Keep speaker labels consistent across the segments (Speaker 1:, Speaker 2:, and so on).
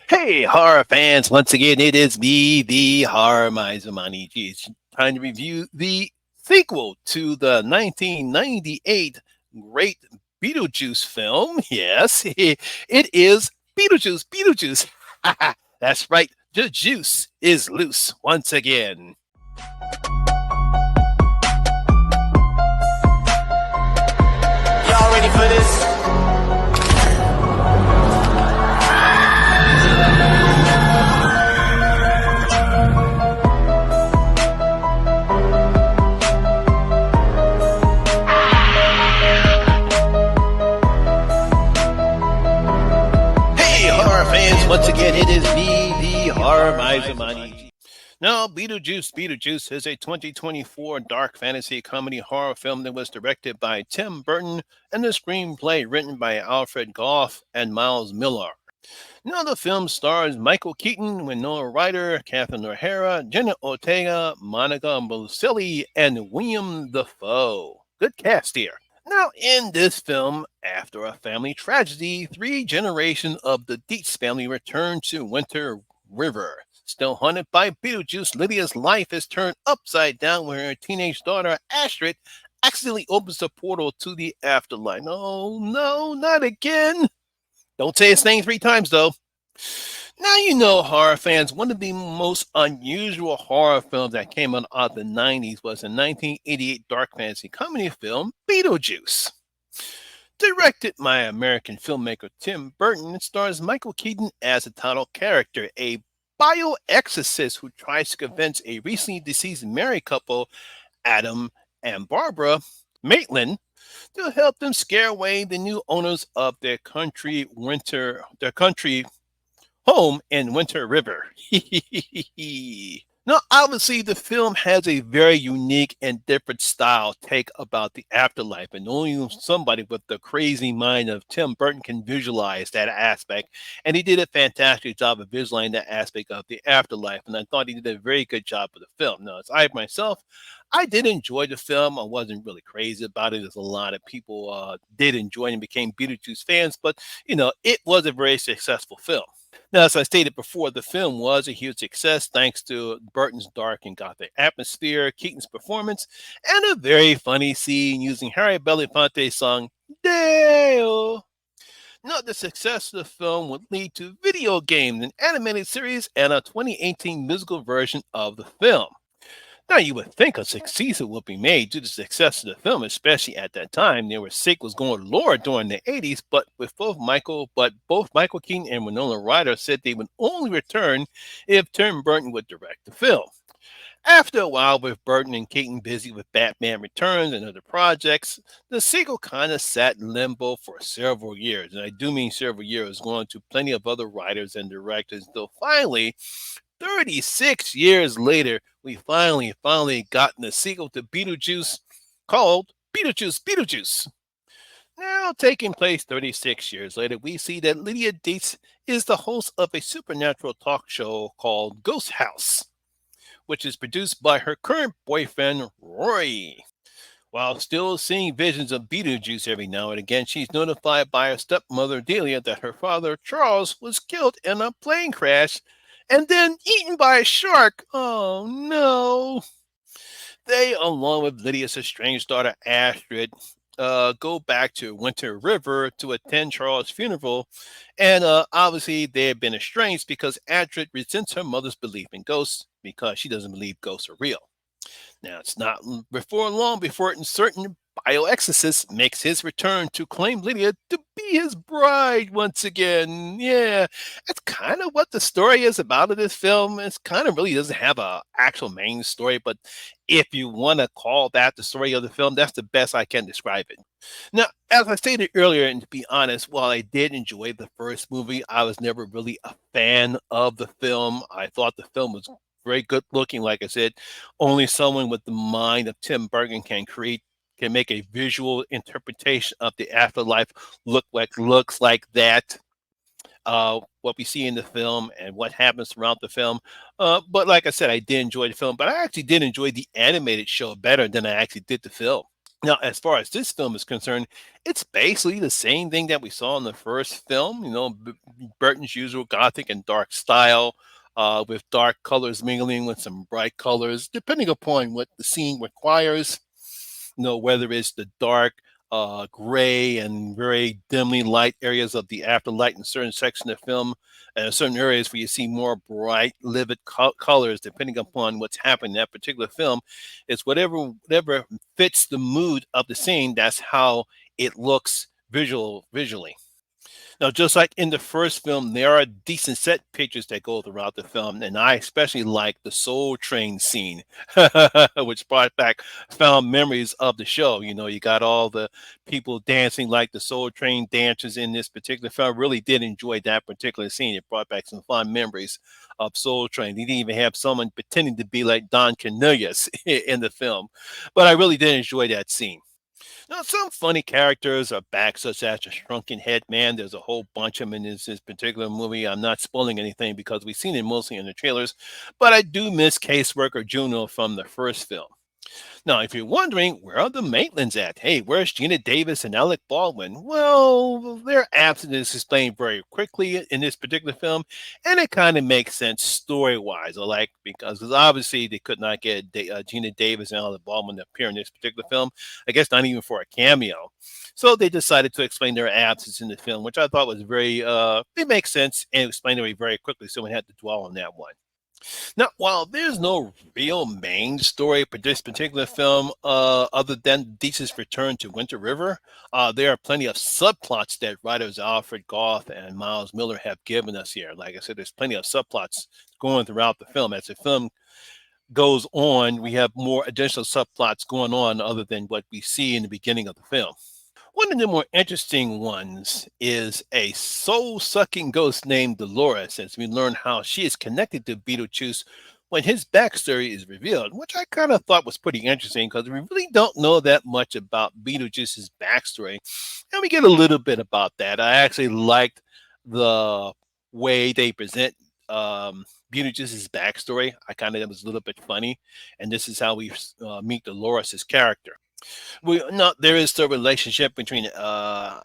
Speaker 1: Hey, horror fans! Once again, it is me, the Horror Miser Money. It's time to review the sequel to the 1998 great Beetlejuice film. Yes, it is Beetlejuice Beetlejuice. That's right, the juice is loose once again.
Speaker 2: Y'all ready for this?
Speaker 1: Hey, horror fans! Once again, it is me, the Horror Miser Money. Now, Beetlejuice Beetlejuice is a 2024 dark fantasy comedy horror film that was directed by Tim Burton and the screenplay written by Alfred Goff and Miles Millar. Now, the film stars Michael Keaton, Winona Ryder, Catherine O'Hara, Jenna Ortega, Monica Bellucci, and William Dafoe. Good cast here. Now, in this film, after a family tragedy, three generations of the Dietz family return to Winter River. Still haunted by Beetlejuice, Lydia's life is turned upside down when her teenage daughter, Astrid, accidentally opens the portal to the afterlife. No, no, not again. Don't say his name three times, though. Now, horror fans, one of the most unusual horror films that came out of the 90s was the 1988 dark fantasy comedy film Beetlejuice. Directed by American filmmaker Tim Burton, it stars Michael Keaton as the title character, a bioexorcist who tries to convince a recently deceased married couple, Adam and Barbara Maitland, to help them scare away the new owners of their country home in Winter River. Now, obviously, the film has a very unique and different style take about the afterlife, and only somebody with the crazy mind of Tim Burton can visualize that aspect. And he did a fantastic job of visualizing that aspect of the afterlife, and I thought he did a very good job with the film. Now, as I myself, I did enjoy the film. I wasn't really crazy about it. There's a lot of people did enjoy it and became Beetlejuice fans, but it was a very successful film. Now, as I stated before, the film was a huge success thanks to Burton's dark and gothic atmosphere, Keaton's performance, and a very funny scene using Harry Belafonte's song Deo. Now, the success of the film would lead to video games, an animated series, and a 2018 musical version of the film. Now, you would think a sequel would be made due to the success of the film, especially at that time. There were sequels going lore during the 80s, but both Michael Keaton and Winona Ryder said they would only return if Tim Burton would direct the film. After a while, with Burton and Keaton busy with Batman Returns and other projects, the sequel kind of sat in limbo for several years. And I do mean several years, going to plenty of other writers and directors, until finally 36 years later, we finally gotten a sequel to Beetlejuice called Beetlejuice Beetlejuice. Now, taking place 36 years later, we see that Lydia Dietz is the host of a supernatural talk show called Ghost House, which is produced by her current boyfriend, Roy. While still seeing visions of Beetlejuice every now and again, she's notified by her stepmother, Delia, that her father, Charles, was killed in a plane crash and then eaten by a shark. Oh no. They, along with Lydia's estranged daughter Astrid, go back to Winter River to attend Charles' funeral. And obviously, they have been estranged because Astrid resents her mother's belief in ghosts because she doesn't believe ghosts are real. Now, it's not before long before a certain bioexorcist makes his return to claim Lydia to be his bride once again. Yeah, that's kind of what the story is about in this film. It's kind of really doesn't have a actual main story, but if you want to call that the story of the film, that's the best I can describe it. Now, as I stated earlier, and to be honest, while I did enjoy the first movie, I was never really a fan of the film. I thought the film was very good looking. Like I said, only someone with the mind of Tim Burton can make a visual interpretation of the afterlife looks like that. What we see in the film and what happens throughout the film. But like I said, I did enjoy the film, but I actually did enjoy the animated show better than I actually did the film. Now, as far as this film is concerned, it's basically the same thing that we saw in the first film. Burton's usual gothic and dark style, with dark colors mingling with some bright colors, depending upon what the scene requires. Whether it's the dark, gray and very dimly light areas of the afterlight in certain sections of the film, and certain areas where you see more bright, livid colors, depending upon what's happening in that particular film. It's whatever fits the mood of the scene. That's how it looks visually. Now, just like in the first film, there are decent set pictures that go throughout the film, and I especially like the Soul Train scene, which brought back found memories of the show. You got all the people dancing like the Soul Train dancers in this particular film. I really did enjoy that particular scene. It brought back some fond memories of Soul Train. They didn't even have someone pretending to be like Don Cornelius in the film, but I really did enjoy that scene. Now, some funny characters are back, such as the Shrunken Head Man. There's a whole bunch of them in this particular movie. I'm not spoiling anything because we've seen it mostly in the trailers, but I do miss Caseworker Juno from the first film. Now, if you're wondering, where are the Maitlands at? Hey, where's Gina Davis and Alec Baldwin? Well, their absence is explained very quickly in this particular film, and it kind of makes sense story-wise. Because obviously they could not get Gina Davis and Alec Baldwin to appear in this particular film. I guess not even for a cameo. So they decided to explain their absence in the film, which I thought was it makes sense and explained it very quickly, so we had to dwell on that one. Now, while there's no real main story for this particular film, other than Deese's return to Winter River, there are plenty of subplots that writers Alfred Goff and Miles Miller have given us here. Like I said, there's plenty of subplots going throughout the film. As the film goes on, we have more additional subplots going on other than what we see in the beginning of the film. One of the more interesting ones is a soul sucking ghost named Dolores, as we learn how she is connected to Beetlejuice when his backstory is revealed, which I kind of thought was pretty interesting because we really don't know that much about Beetlejuice's backstory. And we get a little bit about that. I actually liked the way they present Beetlejuice's backstory. I kind of it was a little bit funny. And this is how we meet Dolores' character. We no, there is still a relationship between uh,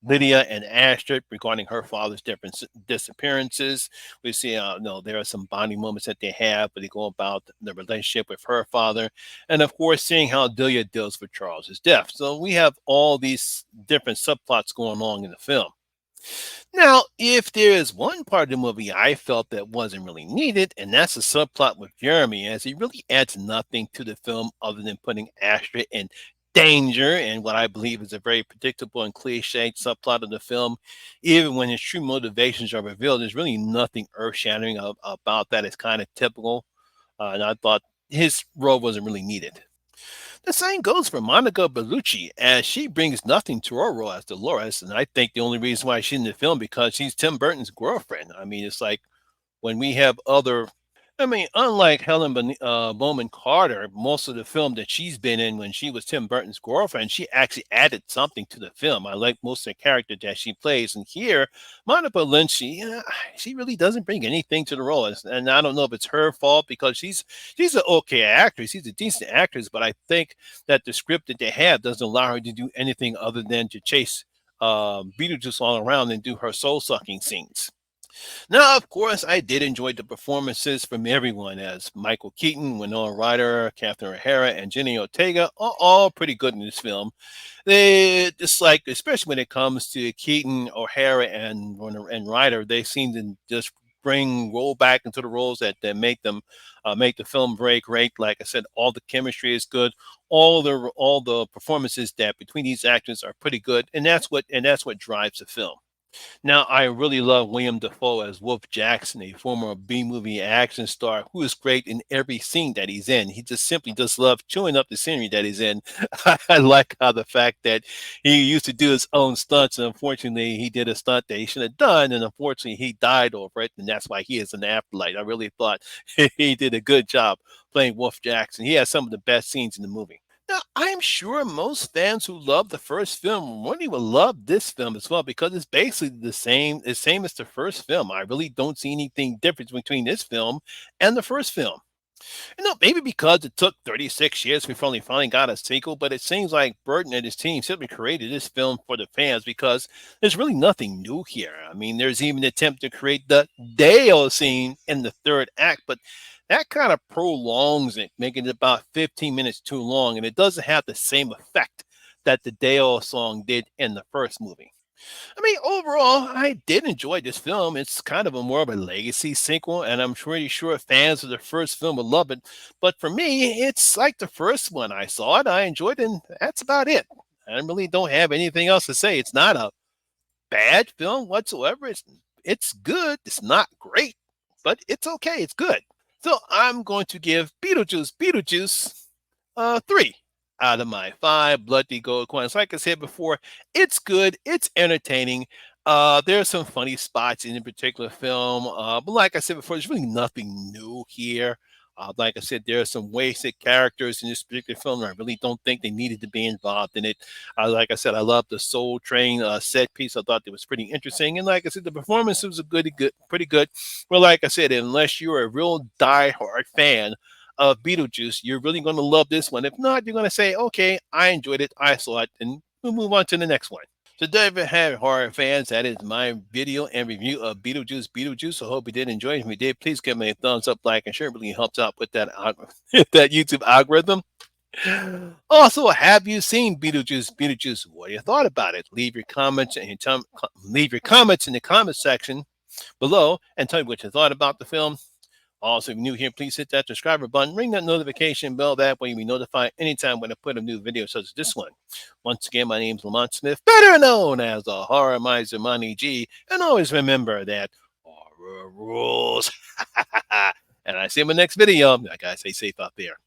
Speaker 1: Lydia and Astrid regarding her father's different disappearances. We see, no, there are some bonding moments that they have, but they go about the relationship with her father, and of course, seeing how Delia deals with Charles's death. So we have all these different subplots going on in the film. Now, if there is one part of the movie I felt that wasn't really needed, and that's the subplot with Jeremy, as he really adds nothing to the film other than putting Astrid in danger, and what I believe is a very predictable and cliched subplot of the film. Even when his true motivations are revealed, there's really nothing earth shattering about that. It's kind of typical, and I thought his role wasn't really needed. The same goes for Monica Bellucci, as she brings nothing to her role as Dolores, and I think the only reason why she's in the film because she's Tim Burton's girlfriend. I mean, it's like when we have other. I mean, unlike Bowman Carter, most of the film that she's been in when she was Tim Burton's girlfriend, she actually added something to the film. I like most of the character that she plays, and here, Monica Bellucci, she really doesn't bring anything to the role, and I don't know if it's her fault because she's an okay actress, she's a decent actress, but I think that the script that they have doesn't allow her to do anything other than to chase Beetlejuice all around and do her soul sucking scenes. Now, of course, I did enjoy the performances from everyone, as Michael Keaton, Winona Ryder, Catherine O'Hara, and Jenny Ortega are all pretty good in this film. They just like, especially when it comes to Keaton, O'Hara, and Ryder, they seem to just roll back into the roles that make them make the film very great. Like I said, all the chemistry is good. All the performances that between these actors are pretty good, and that's what drives the film. Now, I really love William Dafoe as Wolf Jackson, a former B movie action star who is great in every scene that he's in. He just simply just loves chewing up the scenery that he's in. I like how the fact that he used to do his own stunts, and unfortunately, he did a stunt that he shouldn't have done, and unfortunately, he died over it, and that's why he is in the afterlife. I really thought he did a good job playing Wolf Jackson. He has some of the best scenes in the movie. Now, I'm sure most fans who love the first film really will love this film as well because it's basically the same as the first film. I really don't see anything different between this film and the first film. Maybe because it took 36 years before they finally got a sequel, but it seems like Burton and his team simply created this film for the fans because there's really nothing new here. I mean, there's even an attempt to create the Dale scene in the third act, but that kind of prolongs it, making it about 15 minutes too long, and it doesn't have the same effect that the Dale song did in the first movie. I mean, overall, I did enjoy this film. It's kind of a more of a legacy sequel, and I'm pretty sure fans of the first film will love it. But for me, it's like the first one. I saw it, I enjoyed it, and that's about it. I really don't have anything else to say. It's not a bad film whatsoever. It's good. It's not great, but it's okay. It's good. So I'm going to give Beetlejuice 3 out of my 5 bloody gold coins. Like I said before, it's good, it's entertaining. There are some funny spots in the particular film, but like I said before, there's really nothing new here. Like I said, there are some wasted characters in this particular film. I really don't think they needed to be involved in it. Like I said, I love the Soul Train set piece. I thought it was pretty interesting, and like I said, the performance was a pretty good. Well, like I said, unless you're a real die-hard fan of Beetlejuice, you're really going to love this one. If not, you're going to say, okay, I enjoyed it, I saw it, and we'll move on to the next one. So there you have it, horror fans. That is my video and review of Beetlejuice. I hope you did enjoy it. If you did, please give me a thumbs up, like, and share. It really helps out with that that YouTube algorithm. Also, have you seen Beetlejuice? What do you thought about it? Leave your comments in the comment section below and tell me what you thought about the film. Also, if you're new here, please hit that subscriber button, ring that notification bell. That way you'll be notified anytime when I put a new video such as this one. Once again, my name is Lamont Smith, better known as the Horror Miser Money G. And always remember that horror rules. And I see you in my next video. I gotta stay safe out there.